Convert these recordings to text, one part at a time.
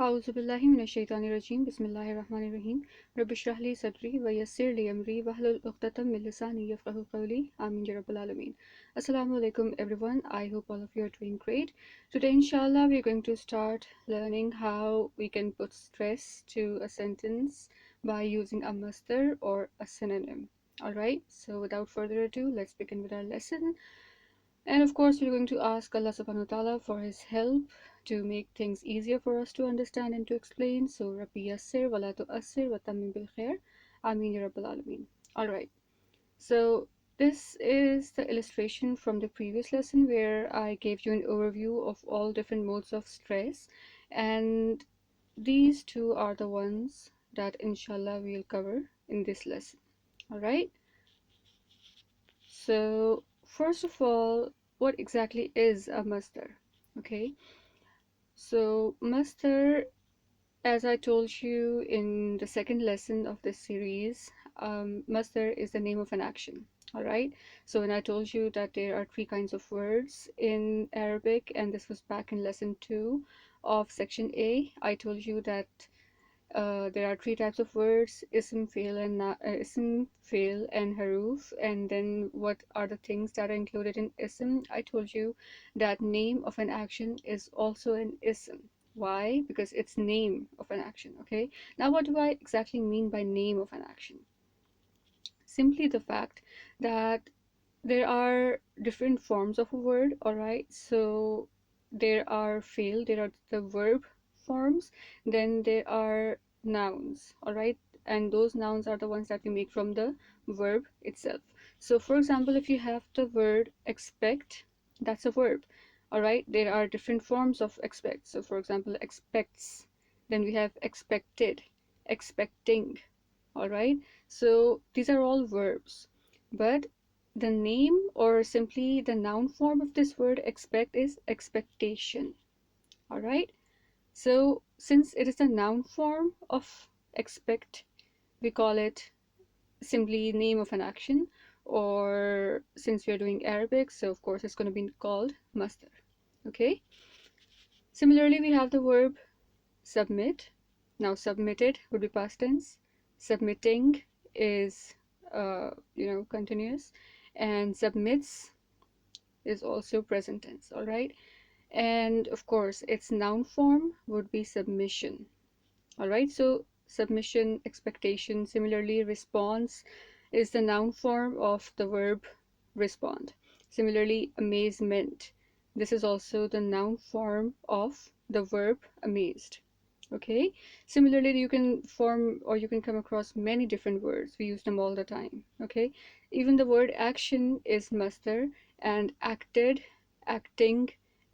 أعوذ بالله من الشيطان الرجيم بسم الله الرحمن الرحيم رب اشرح لي صدري ويسر لي أمري واحلل عقدة من لساني يفقهوا قولي آمين يا رب العالمين. Assalamu alaikum everyone. I hope all of you are doing great. Today inshallah we're going to start learning how we can put stress to a sentence by using a masdar or a synonym. Alright, so without further ado, let's begin with our lesson. And of course, we're going to ask Allah subhanahu wa ta'ala for his help to make things easier for us to understand and to explain. So, Rabbi Yassir, Wala Tu'assir, wa Tamim bil Khair. Ameen Ya Rabbal Alameen. Alright, so this is the illustration from the previous lesson where I gave you an overview of all different modes of stress. And these two are the ones that inshallah we'll cover in this lesson. Alright. So first of all, what exactly is a masdar? Okay, so masdar, as I told you in the second lesson of this series, masdar is the name of an action. All right, so when I told you that there are three kinds of words in Arabic, and this was back in lesson 2 of section A, I told you that there are three types of words: ism, fi'l, and haruf. And then what are the things that are included in ism? I told you that name of an action is also an ism. Why? Because it's name of an action. Okay, now what do I exactly mean by name of an action? Simply the fact that there are different forms of a word. All right, so there are fi'l, there are the verb forms, then there are nouns. All right, and those nouns are the ones that we make from the verb itself. So for example, if you have the word expect, that's a verb. All right, there are different forms of expect. So for example, expects, then we have expected, expecting. All right, so these are all verbs, but the name or simply the noun form of this word expect is expectation. All right, so since it is the noun form of expect, we call it simply name of an action, or since we are doing Arabic, so of course it's going to be called masdar. Okay, similarly we have the verb submit. Now submitted would be past tense, submitting is continuous, and submits is also present tense. All right, and of course its noun form would be submission. All right, so submission, expectation. Similarly, response is the noun form of the verb respond. Similarly, amazement, this is also the noun form of the verb amazed. Okay, similarly you can form or you can come across many different words. We use them all the time. Okay, even the word action is masdar, and acted, acting,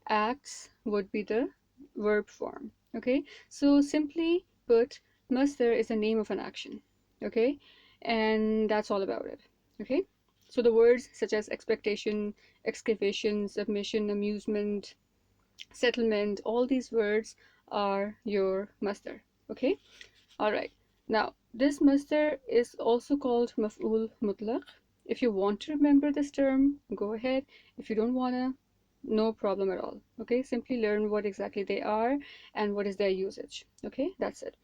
acts would be the verb form. Okay, so simply put, masdar is the name of an action. Okay, and that's all about it. Okay, so the words such as expectation, excavation, submission, amusement, settlement, all these words are your masdar. Okay, all right, now this masdar is also called maf'ul mutlaq. If you want to remember this term, go ahead. If you don't wanna, no problem at all. Okay, simply learn what exactly they are and what is their usage. Okay, that's it.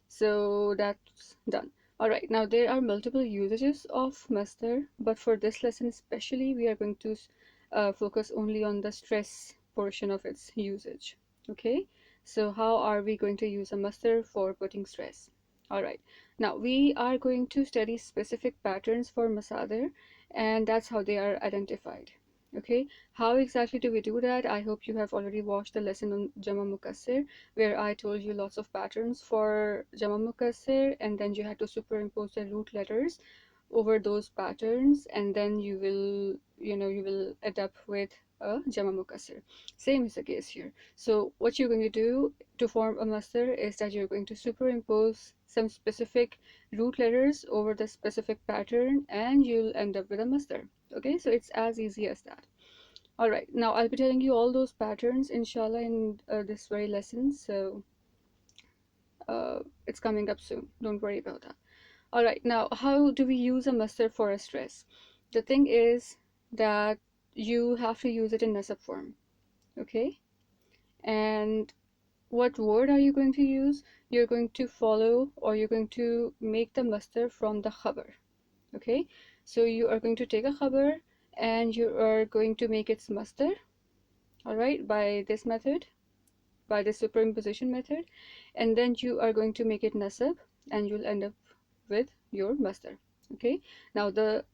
So that's done. All right, now there are multiple usages of masdar, but for this lesson especially we are going to focus only on the stress portion of its usage. Okay, so how are we going to use a masdar for putting stress? All right, now we are going to study specific patterns for masadar, and that's how they are identified. Okay, how exactly do we do that? I hope you have already watched the lesson on Jama Mukassir, where I told you lots of patterns for Jama Mukassir, and then you had to superimpose the root letters over those patterns, and then you will end up with a Jama Mukassir. Same is the case here. So what you're going to do to form a masdar is that you're going to superimpose some specific root letters over the specific pattern, and you'll end up with a masdar. Okay, so it's as easy as that. All right, now I'll be telling you all those patterns inshallah in this very lesson, so it's coming up soon, don't worry about that. All right, now how do we use a masdar for a stress? The thing is that you have to use it in nasab form. Okay, and what word are you going to use? You're going to follow, or you're going to make the masdar from the khabar. Okay, so you are going to take a khabar and you are going to make its masdar, all right, by this method, by the superimposition method, and then you are going to make it nasab, and you'll end up with your masdar. Okay, now the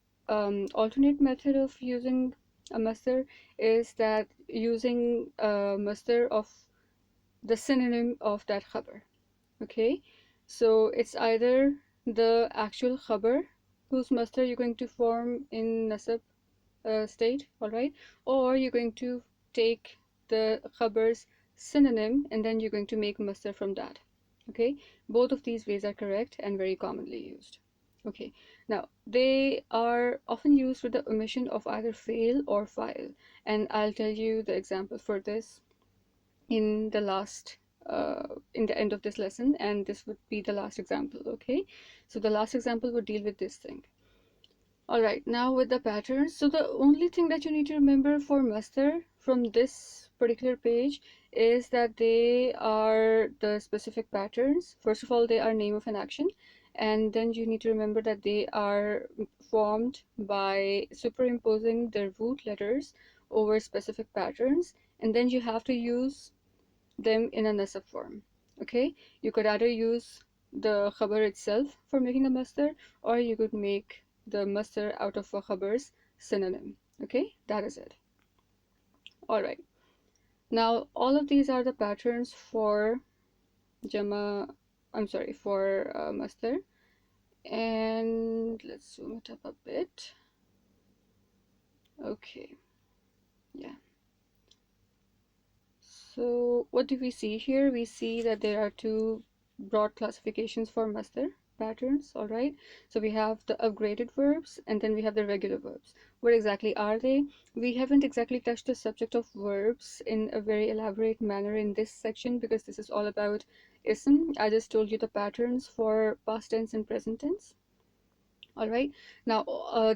alternate method of using a masdar is that using a masdar of the synonym of that khabar. Okay, so it's either the actual khabar whose masdar you're going to form in nasab state, all right, or you're going to take the khabar's synonym and then you're going to make masdar from that. Okay, both of these ways are correct and very commonly used. Okay, now they are often used with the omission of either fail or file, and I'll tell you the example for this in the last in the end of this lesson, and this would be the last example. Okay, so the last example would deal with this thing. All right, now with the patterns. So the only thing that you need to remember for masdar from this particular page is that they are the specific patterns. First of all, they are name of an action, and then you need to remember that they are formed by superimposing the root letters over specific patterns, and then you have to use them in a nasab form. Okay, you could either use the khabar itself for making a masdar, or you could make the masdar out of a khabar's synonym. Okay, that is it. All right, now all of these are the patterns for jama, I'm sorry, for masdar. And let's zoom it up a bit. Okay, yeah. So what do we see here? We see that there are two broad classifications for masdar patterns, all right? So we have the upgraded verbs and then we have the regular verbs. What exactly are they? We haven't exactly touched the subject of verbs in a very elaborate manner in this section because this is all about ism. I just told you the patterns for past tense and present tense. All right, now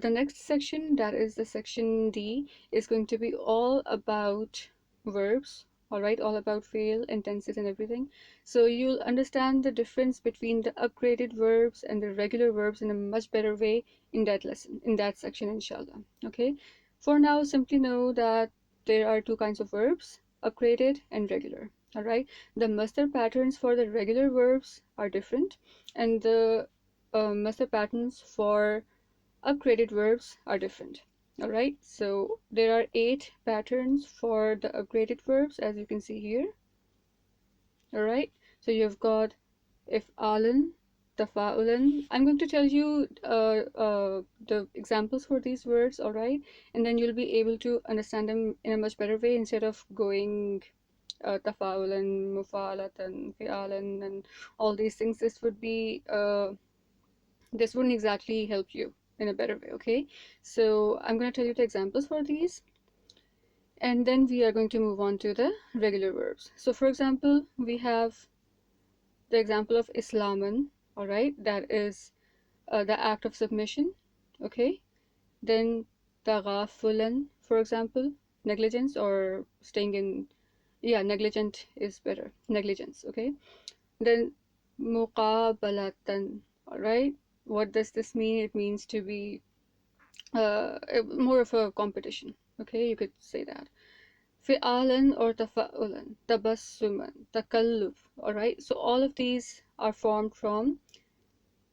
the next section, that is the section D, is going to be all about verbs. All right, all about fail and tenses and everything. So you'll understand the difference between the upgraded verbs and the regular verbs in a much better way in that lesson, in that section, inshallah. Okay, for now, simply know that there are two kinds of verbs, upgraded and regular. All right, the masdar patterns for the regular verbs are different, and the masdar patterns for upgraded verbs are different. All right, so there are 8 patterns for the upgraded verbs, as you can see here. All right, so you've got if'alan, tafa'ulan. I'm going to tell you the examples for these words, all right, and then you'll be able to understand them in a much better way instead of going tafa'ulan, mufa'alatan, fi'alan, and all these things. This wouldn't exactly help you in a better way. Okay, so I'm going to tell you the examples for these, and then we are going to move on to the regular verbs. So for example, we have the example of islaman, all right, that is the act of submission. Okay, then tagafulan, for example, negligence, or staying in, yeah, negligent is better, negligence. Okay, then muqabalatan, all right, what does this mean? It means to be more of a competition. Okay, you could say that. Fi'alan or tafa'ulan, tabassuman, takalluf. All right, so all of these are formed from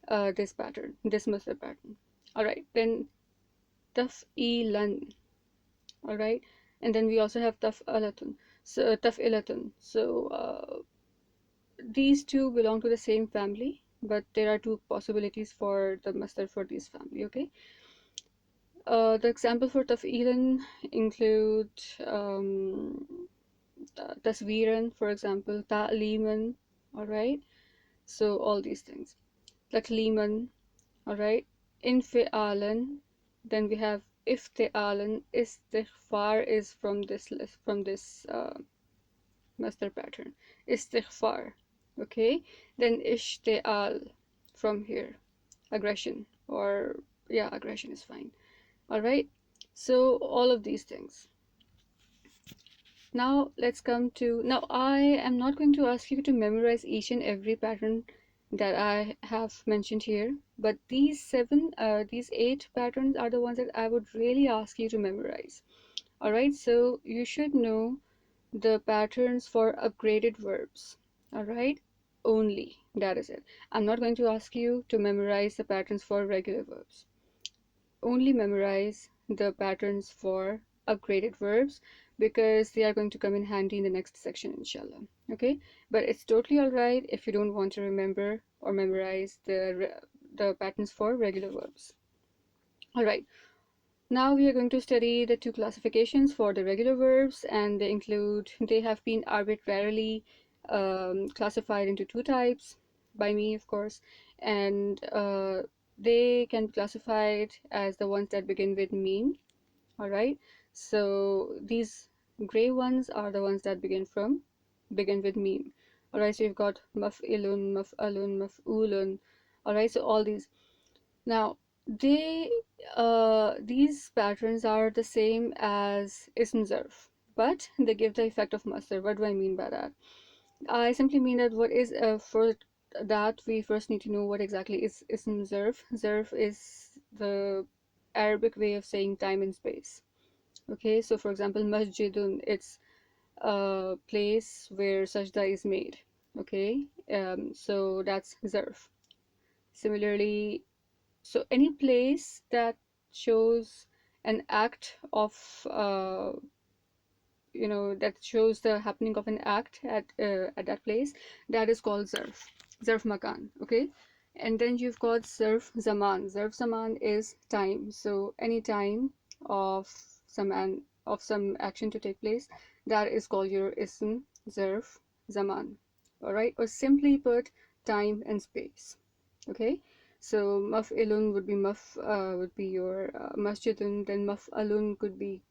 this pattern, this masdar pattern. All right, then taf'ilan. All right, and then we also have taf'alatun. So taf'ilatun. So these two belong to the same family, but there are two possibilities for the masdar for this family. Okay. The example for taf'ilan include taswiran, for example, ta'liman, all right? So all these things. Takliman, all right? Infi'alan, then we have ifti'alan. Istighfar is from this list, from this master pattern. Istighfar, okay? Then ishti'al from here. Aggression, or yeah, aggression is fine. All right, so all of these things. Now let's come to, now I am not going to ask you to memorize each and every pattern that I have mentioned here, but these 8 patterns are the ones that I would really ask you to memorize. All right, so you should know the patterns for upgraded verbs. All right, only that is it. I'm not going to ask you to memorize the patterns for regular verbs. Only memorize the patterns for upgraded verbs, because they are going to come in handy in the next section, inshallah. Okay, but it's totally all right if you don't want to remember or memorize the patterns for regular verbs. All right, now we are going to study the 2 classifications for the regular verbs, and they have been arbitrarily classified into 2 types by me, of course, and they can be classified as the ones that begin with meme. All right, so these gray ones are the ones that begin with meme. All right, so you've got maf'ilun, maf'alun, maf'ulun. All right, so all these. Now, they these patterns are the same as ism zarf, but they give the effect of masdar. What do I mean by that? I simply mean that what is for that we first need to know what exactly is ism zarf. Zarf is the Arabic way of saying time and space. Okay, so for example, masjidun, it's a place where sajda is made. Okay, so that's zarf. Similarly, so any place that shows an act of that shows the happening of an act at that place, that is called zarf makan. Okay, and then you've got zarf zaman is time. So any time of some action to take place, that is called your ism zarf zaman. All right, or simply put, time and space. Okay, so maf'ilun would be your masjidun, then maf'alun could be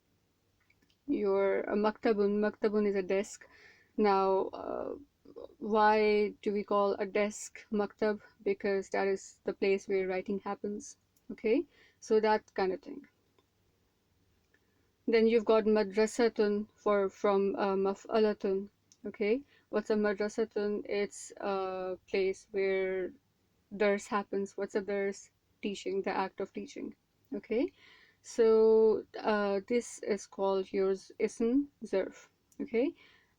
your maktabun. Maktabun is a desk. Now, why do we call a desk maktab? Because that is the place where writing happens. Okay, so that kind of thing. Then you've got madrasatun from maf'alatun. Okay, what's a madrasatun? It's a place where dars happens. What's a dars? Teaching, the act of teaching. Okay, so this is called your ism zarf. Okay,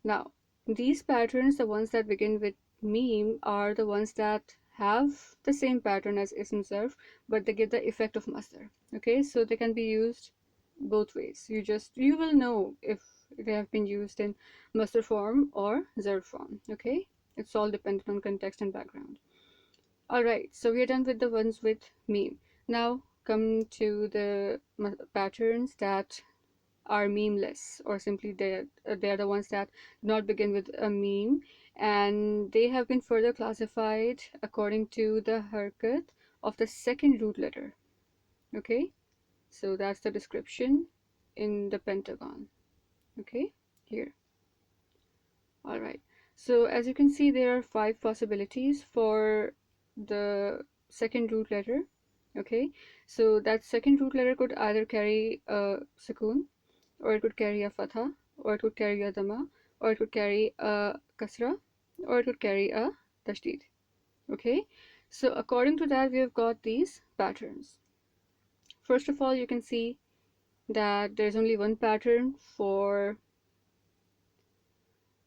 now these patterns, the ones that begin with meme, are the ones that have the same pattern as ism zarf, but they give the effect of masdar. Okay, so they can be used both ways. You will know if they have been used in masdar form or zarf form. Okay, it's all dependent on context and background. All right, so we are done with the ones with meme. Now come to the patterns that are meme-less, or simply they're the ones that do not begin with a meme, and they have been further classified according to the harakat of the second root letter. Okay, so that's the description in the pentagon. Okay, here. All right, so as you can see, there are 5 possibilities for the second root letter. Okay, so that second root letter could either carry a sukoon, or it could carry a fatha, or it could carry a dhamma, or it could carry a kasra, or it could carry a tashdid. Okay, so according to that, we have got these patterns. First of all, you can see that there's only one pattern for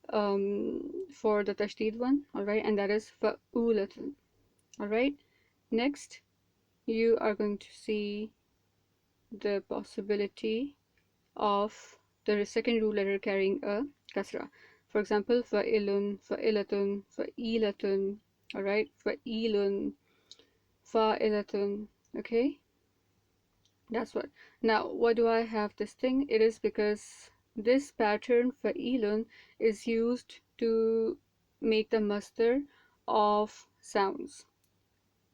the tashdid one. All right, and that is fa'ulatun. All right, next you are going to see the possibility of the second root letter carrying a kasra. For example, fa'ilun, fa'ilatun, fa'ilatun, all right, fa'ilun, fa'ilatun. Okay, that's what. Now, why do I have this thing? It is because this pattern fa'ilun is used to make the masdar of sounds.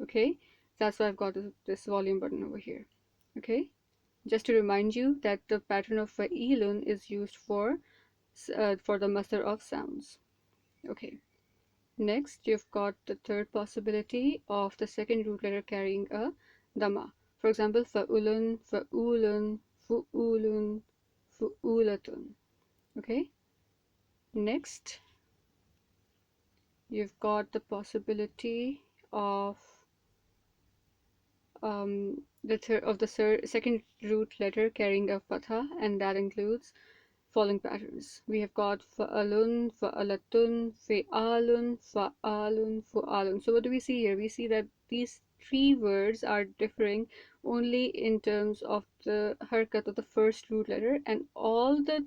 Okay, that's why I've got this volume button over here. Okay, just to remind you that the pattern of fa'ilun is used for the masdar of sounds. Okay, next you've got the third possibility of the second root letter carrying a dhamma. For example, fa'ulun, fa'ulun, fu'ulun, fu'ulatun. Okay, Next, you've got the possibility of second root letter carrying a fatha, and that includes following patterns. We have got fa'alun, fa'alatun, fe'alun, fa'alun, fu'alun. So what do we see here? We see that these three words are differing only in terms of the harkat of the first root letter, and all the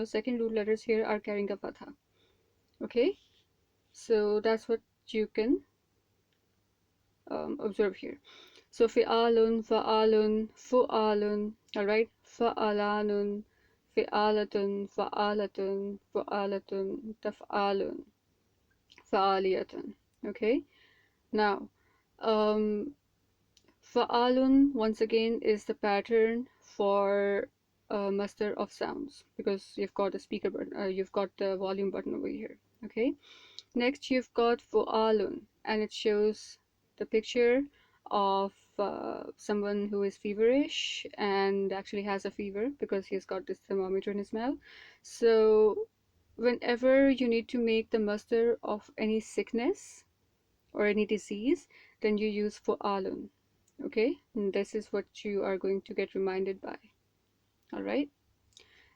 second root letters here are carrying a fatha. Okay, so that's what you can observe here. So fi'alun, fa'alun, fu'alun, alright, fa'alanun, fi'alatun, fa'alatun, fu'alatun, taf'alun, fa'aliyatun. Okay, now fa'alun once again is the pattern for Masdar of sounds, because you've got the speaker button, you've got the volume button over here. Okay, next you've got fu'alun, and it shows the picture of someone who is feverish and actually has a fever because he's got this thermometer in his mouth. So whenever you need to make the muster of any sickness or any disease, then you use fu'alun. Okay, and this is what you are going to get reminded by. All right.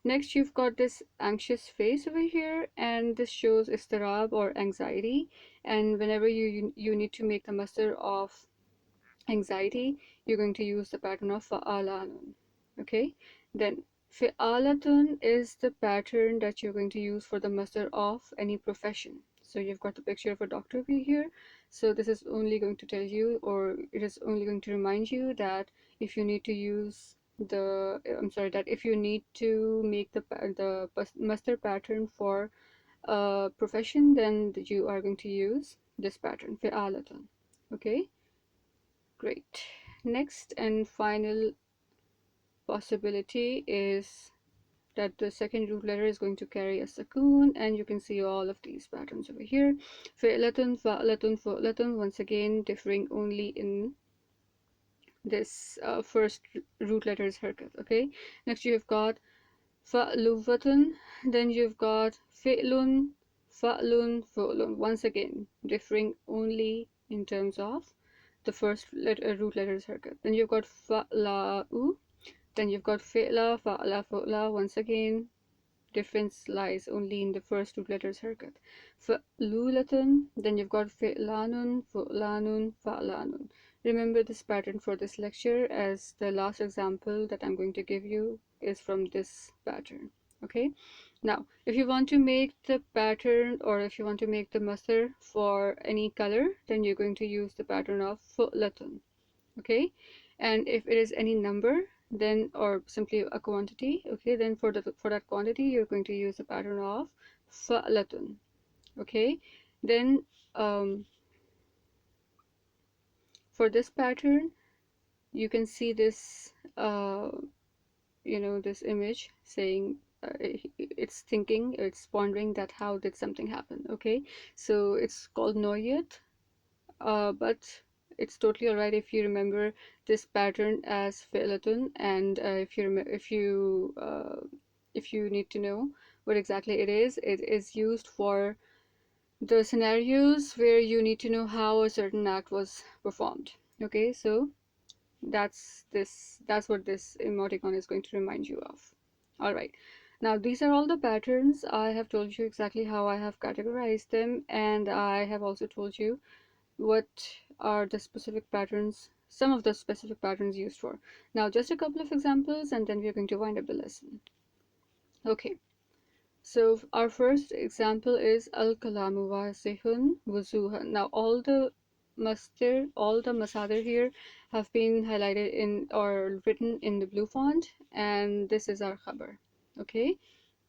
Next, you've got this anxious face over here, and this shows istirab or anxiety. And whenever you need to make the muster of anxiety, you're going to use the pattern of fa'alanun. Okay, then fi'alatun is the pattern that you're going to use for the muster of any profession. So you've got the picture of a doctor over here. So this is only going to tell you, or it is only going to remind you that if you need to use that if you need to make the muster pattern for a profession, then you are going to use this pattern fi'alatun. Okay, great. Next and final possibility is that the second root letter is going to carry a sukoon, and you can see all of these patterns over here. Fi'latun, fa'latun, fu'latun, once again differing only in this first root letter's harkat. Okay, next you have got fa'luvatun, then you've got fi'lun, fa'lun, fu'lun, once again differing only in terms of the first root letter's harkat. Then you've got fa'la'u, then you've got fi'la, fa'la, fu'la, once again difference lies only in the first two letters harkat. Fa'lulatun, then you've got fi'lanun, fu'lanun, fa'lanun. Remember this pattern for this lecture, as the last example that I'm going to give you is from this pattern. Okay, now if you want to make the pattern, or if you want to make the masdar for any color, then you're going to use the pattern of fu'latun. Okay, and if it is any number, then, or simply a quantity, okay, then for that quantity you're going to use the pattern of fa'latun. Okay, then for this pattern you can see this this image saying it's thinking, it's pondering that how did something happen. Okay, so it's called noyat, but it's totally alright if you remember this pattern as fi'latun, and if you need to know what exactly it is used for the scenarios where you need to know how a certain act was performed. Okay, so that's what this emoticon is going to remind you of. All right, now these are all the patterns. I have told you exactly how I have categorized them, and I have also told you what are the specific patterns, some of the specific patterns used for. Now just a couple of examples, and then we're going to wind up the lesson. Okay, so our first example is al-kalamu wasihun wuzuhan. Now all the masadir here have been highlighted in or written in the blue font, and this is our khabar. Okay,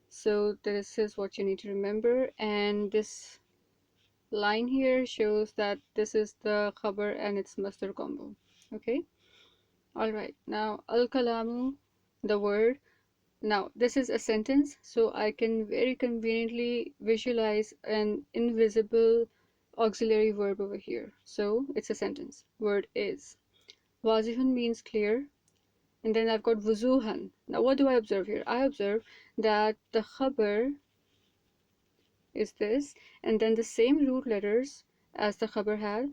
so this is what you need to remember, and this line here shows that this is the khabar and its masdar combo. Okay, all right, now al-kalamu, the word. Now this is a sentence, so I can very conveniently visualize an invisible auxiliary verb over here. So it's a sentence. Word is. Wazihun means clear, and then I've got wuzuhan. Now what do I observe here? I observe that the khabar is this, and then the same root letters as the khabar had,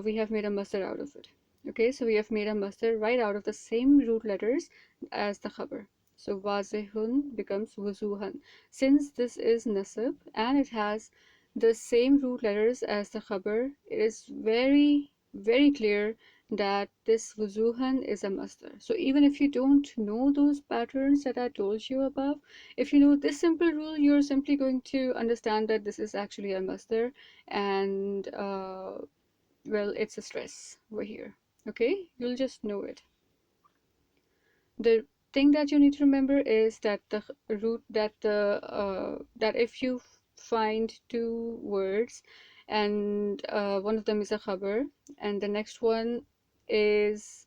we have made a masdar out of it. Okay, so we have made a masdar right out of the same root letters as the khabar. So wazihun becomes wuzuhan. Since this is nasab and it has the same root letters as the khabar, it is very, very clear that this wuzuhan is a masdar. So even if you don't know those patterns that I told you above, if you know this simple rule, you're simply going to understand that this is actually a masdar, and well, it's a stress over here. Okay, you'll just know it. The thing that you need to remember is that the root that if you find two words and one of them is a khabar and the next one is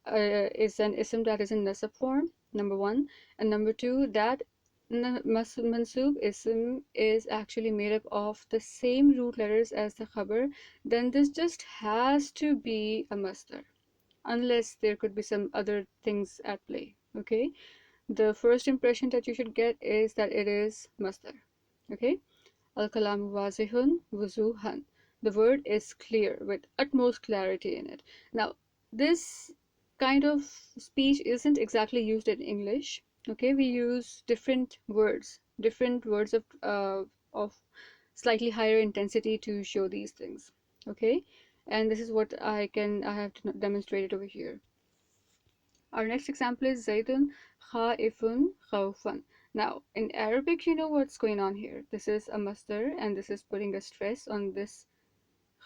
an ism that is in nasab form, number one, and number two, that mansub ism is actually made up of the same root letters as the khabar, then this just has to be a masdar, unless there could be some other things at play. Okay, the first impression that you should get is that it is masdar. Okay, al-kalamu wazihun wuzuhan. The word is clear, with utmost clarity in it. Now, this kind of speech isn't exactly used in English. Okay, we use different words of slightly higher intensity to show these things. Okay, and this is what I have demonstrated over here. Our next example is Zaidun khaifun khawfan. Now, in Arabic, you know what's going on here. This is a masdar, and this is putting a stress on this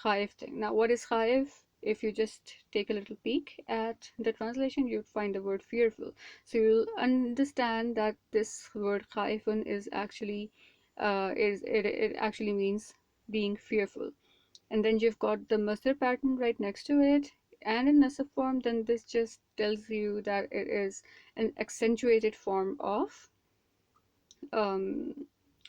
khaif thing. Now, what is khaif? If you just take a little peek at the translation, you'd find the word fearful. So you'll understand that this word khaifun is actually it actually means being fearful. And then you've got the masdar pattern right next to it, and in nasab form, then this just tells you that it is an accentuated form um,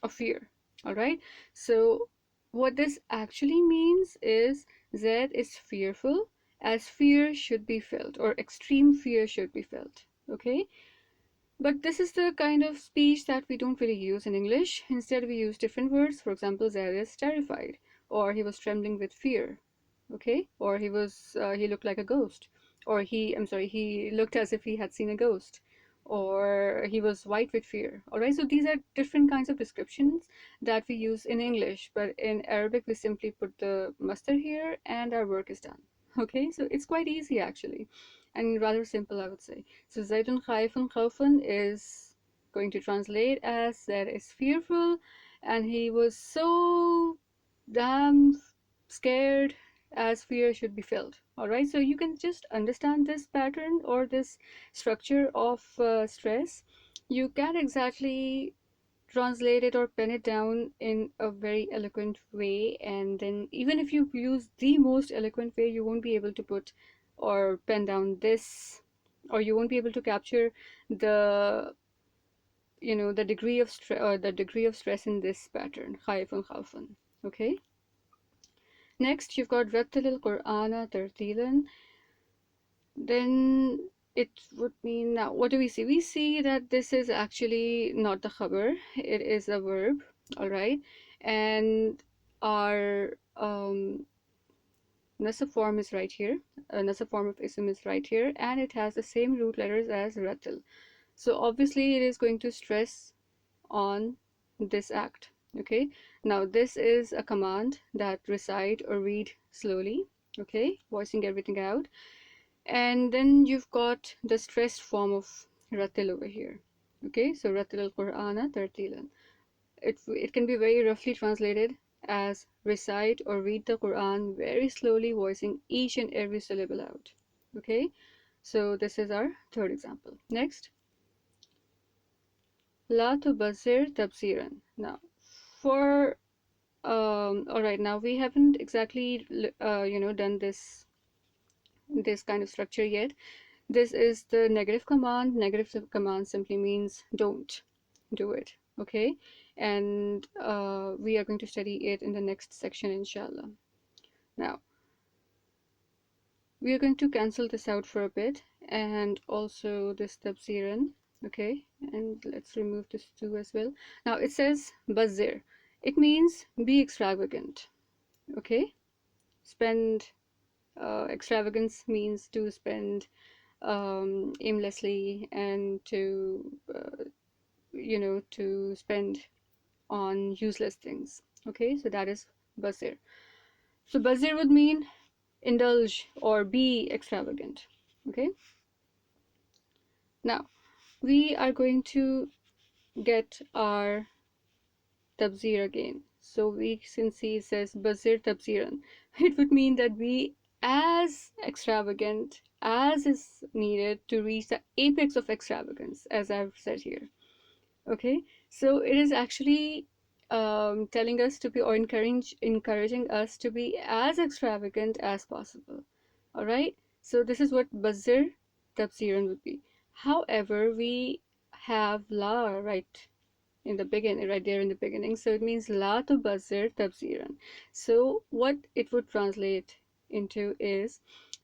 of fear. All right, so what this actually means is Z is fearful, as fear should be felt, or extreme fear should be felt. Okay, but this is the kind of speech that we don't really use in English. Instead, we use different words. For example, Zaid is terrified, or he was trembling with fear. Okay, or he looked like a ghost, or he looked as if he had seen a ghost, or he was white with fear. All right, so these are different kinds of descriptions that we use in English, but in Arabic we simply put the masdar here and our work is done. Okay, so it's quite easy actually, and rather simple, I would say. So Zaidun khaifun khawfan is going to translate as Zaid is fearful, and he was so damn scared as fear should be felt. All right, so you can just understand this pattern or this structure of stress. You can exactly translate it or pen it down in a very eloquent way, and then even if you use the most eloquent way, you won't be able to put or pen down this, or you won't be able to capture the the degree of stress or the degree of stress in this pattern, khaifun khawfun. Okay, next you've got rattil al-Qur'ana tartilan. Then it would mean, now what do we see? We see that this is actually not the khabar, it is a verb. All right, and our nasab form is right here. Nasab form of ism is right here, and it has the same root letters as rattil. So obviously it is going to stress on this act. Okay, now this is a command that recite or read slowly. Okay, voicing everything out. And then you've got the stressed form of ratil over here. Okay, so ratil al-Qur'ana tartilan. It can be very roughly translated as recite or read the Quran very slowly, voicing each and every syllable out. Okay, so this is our third example. Next, la tubazzir tabziran. Now, for all right, now we haven't exactly done this kind of structure yet. This is the negative command. Negative command simply means don't do it. Okay, and we are going to study it in the next section, inshallah. Now we are going to cancel this out for a bit, and also this tabziran. Okay, and let's remove this too as well. Now it says bazir. It means be extravagant. Okay, spend. Extravagance means to spend aimlessly and to to spend on useless things. Okay, so that is bazir. So bazir would mean indulge or be extravagant. Okay, now we are going to get our tabzir again. So we can see it says bazir tabziran. It would mean that we as extravagant as is needed to reach the apex of extravagance, as I've said here. Okay, so it is actually telling us to be, or encouraging us to be as extravagant as possible. All right, so this is what bazir tabziran would be. However, we have la in the beginning, right there in the beginning, so it means la tubazzir tabziran. So what it would translate into is,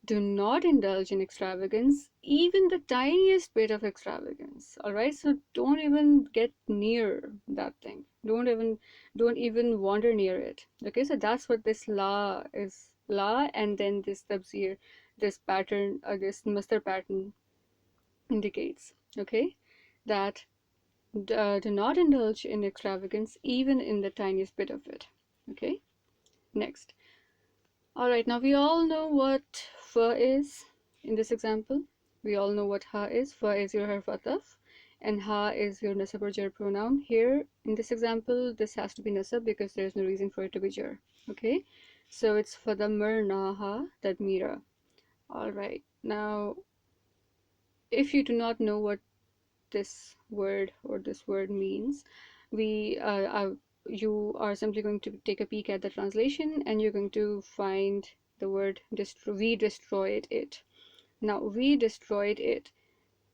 do not indulge in extravagance, even the tiniest bit of extravagance. All right, so don't even get near that thing, don't even wander near it. Okay, so that's what this la is, la, and then this tabzir, this pattern, this masdar pattern indicates. Okay, that do not indulge in extravagance, even in the tiniest bit of it. Okay, next. All right, now we all know what fa is in this example. We all know what ha is. Fa is your harf ataf, and ha is your nasab or jar pronoun. Here in this example, this has to be nasab because there's no reason for it to be jar. Okay, so it's for the naha tadmira. All right, now if you do not know what this word means, we you are simply going to take a peek at the translation and you're going to find the word we destroyed it. Now we destroyed it,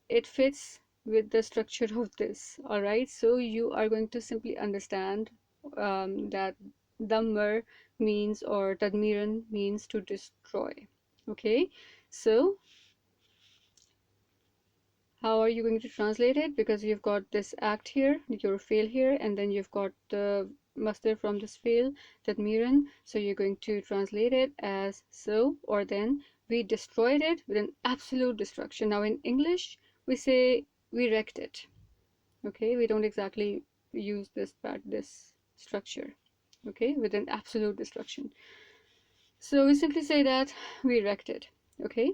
it fits with the structure of this. All right, so you are going to simply understand that dammar means, or tadmiran means, to destroy. Okay, so how are you going to translate it? Because you've got this act here, your fail here, and then you've got the masdar from this fail, that miran. So you're going to translate it as so, or then we destroyed it with an absolute destruction. Now in English, we say we wrecked it. Okay, we don't exactly use this structure. Okay, with an absolute destruction. So we simply say that we wrecked it. Okay,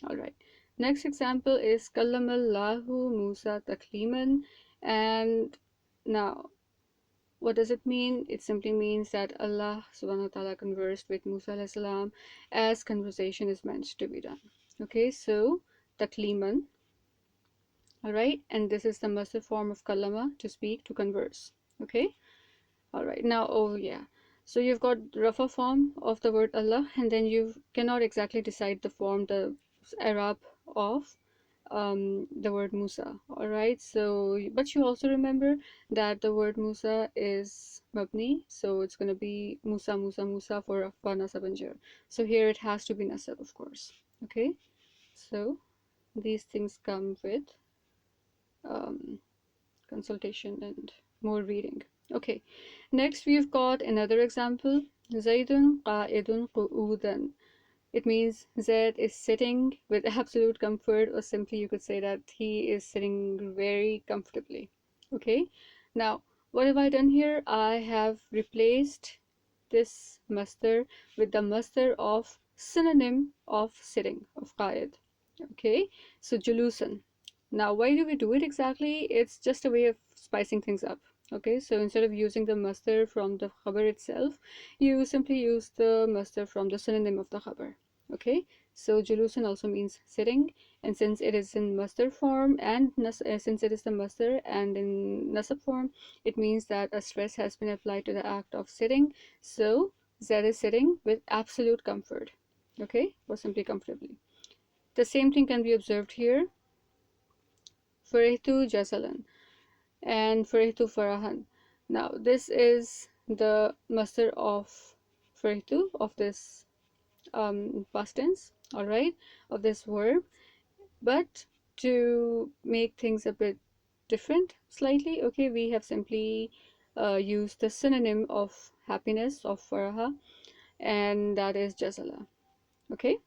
all right. Next example is Kallamallahu Musa takliman. And now, what does it mean? It simply means that Allah subhanahu wa ta'ala conversed with Musa alayhi salam as conversation is meant to be done. Okay, so takliman. All right, and this is the masdar form of kallama, to speak, to converse. Okay, all right, now, oh yeah, so you've got rafa form of the word Allah, and then you cannot exactly decide the form, the Arab of the word Musa. All right, so but you also remember that the word Musa is mabni, so it's going to be Musa, Musa, Musa for rafa, nasab, and jar. So here it has to be nasab, of course. Okay, so these things come with um, consultation and more reading. Okay, next we've got another example. Zaidun qa'idun qu'udan. It means Zaid is sitting with absolute comfort, or simply you could say that he is sitting very comfortably. Okay, now what have I done here? I have replaced this masdar with the masdar of synonym of sitting, of qa'id. Okay, so julusan. Now why do we do it exactly? It's just a way of spicing things up. Okay, so instead of using the masdar from the khabar itself, you simply use the masdar from the synonym of the khabar. Okay, so julusan also means sitting, and since it is in masdar form and since it is the masdar and in nasab form, it means that a stress has been applied to the act of sitting. So Z is sitting with absolute comfort. Okay, or simply comfortably. The same thing can be observed here. Farihtu jasalan and Farihtu farahan. Now this is the masdar of Farihtu, of this past tense, all right, of this verb. But to make things a bit different slightly, okay, we have simply use the synonym of happiness, of faraha, and that is jazala. Okay.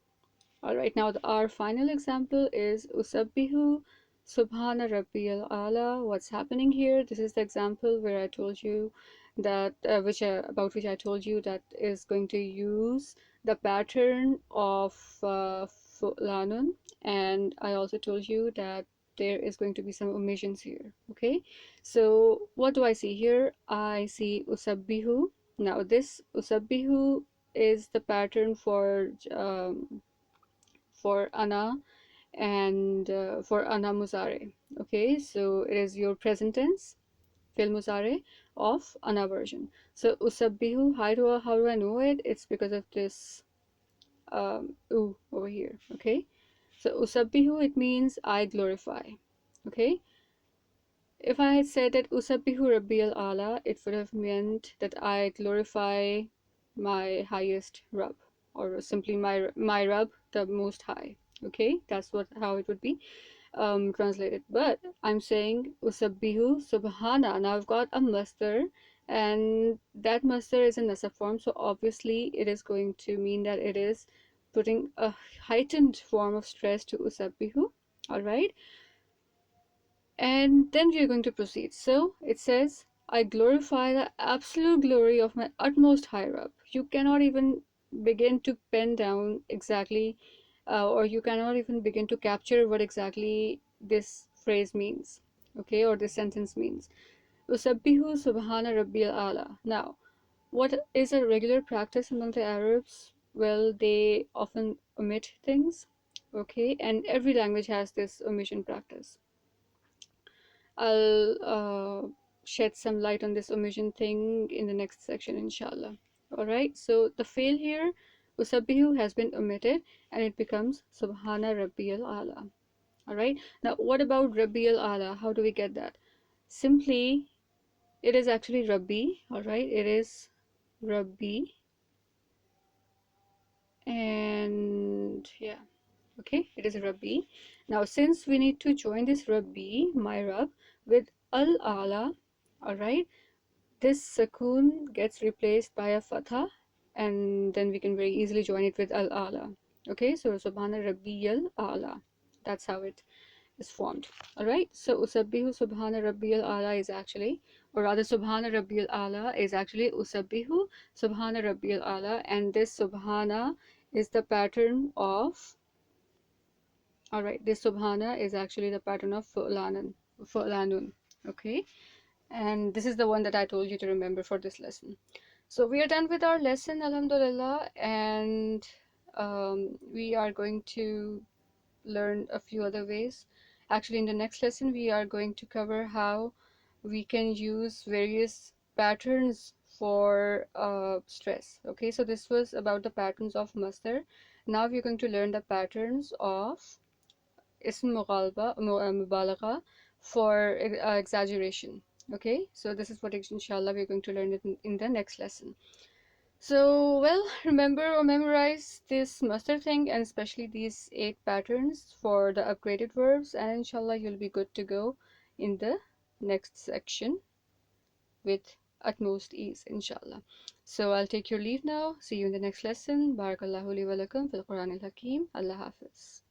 All right, now our final example is Usabbihu Subhana Rabbiyal Ala. What's happening here? This is the example where I told you that, about which I told you that is going to use the pattern of Fulanun, and I also told you that there is going to be some omissions here. Okay, so what do I see here? I see Usabbihu. Now, this Usabbihu is the pattern for ana and for ana muzare. Okay, so it is your present tense fil muzare of ana version. So usabbihu, how do I know it? It's because of this ooh over here. Okay, so usabbihu, it means I glorify. Okay, if I had said that usabbihu rabbi al ala, it would have meant that I glorify my highest Rabb, or simply my Rabb, the most high. Okay, that's what how it would be translated. But I'm saying usabbihu subhana. Now I've got a masdar, and that masdar is in nasab form, so obviously it is going to mean that it is putting a heightened form of stress to usabbihu. All right, and then we are going to proceed. So it says, I glorify the absolute glory of my utmost higher up. You cannot even begin to pen down exactly, or you cannot even begin to capture what exactly this phrase means, okay, or this sentence means. Usabbihu subhana rabbil ala. Now, what is a regular practice among the Arabs? Well, they often omit things, okay, and every language has this omission practice. I'll shed some light on this omission thing in the next section, inshallah. Alright, so the fail here, Usabbihu has been omitted and it becomes Subhana Rabbiyal Ala. Alright, now what about Rabbiyal Ala? How do we get that? Simply, it is actually Rabbi, alright, it is Rabbi, and yeah, okay, it is Rabbi. Now, since we need to join this Rabbi, my Rab, with Al-Ala, alright, this Sakun gets replaced by a Fatha, and then we can very easily join it with Al-Ala. Okay, so Subhana Rabbi Al-Ala. That's how it is formed. Alright, so Usabbihu Subhana Rabbi Al-Ala is actually, or rather Subhana Rabbi Al-Ala is actually Usabbihu Subhana Rabbi Al-Ala, and this Subhana is the pattern of, alright, this Subhana is actually the pattern of Fu'lanun. Okay, and this is the one that I told you to remember for this lesson. So we are done with our lesson, Alhamdulillah, and we are going to learn a few other ways. Actually, in the next lesson, we are going to cover how we can use various patterns for stress. Okay, so this was about the patterns of Masdar. Now we're going to learn the patterns of Ism Mubalagha for exaggeration. Okay, so this is what inshallah we're going to learn in the next lesson. So, well, remember or memorize this Masdar thing, and especially these 8 patterns for the upgraded verbs, and inshallah you'll be good to go in the next section with utmost ease, inshallah. So I'll take your leave now. See you in the next lesson. Barakallahu li wa lakum fil Qur'an al-Hakim. Allah Hafiz.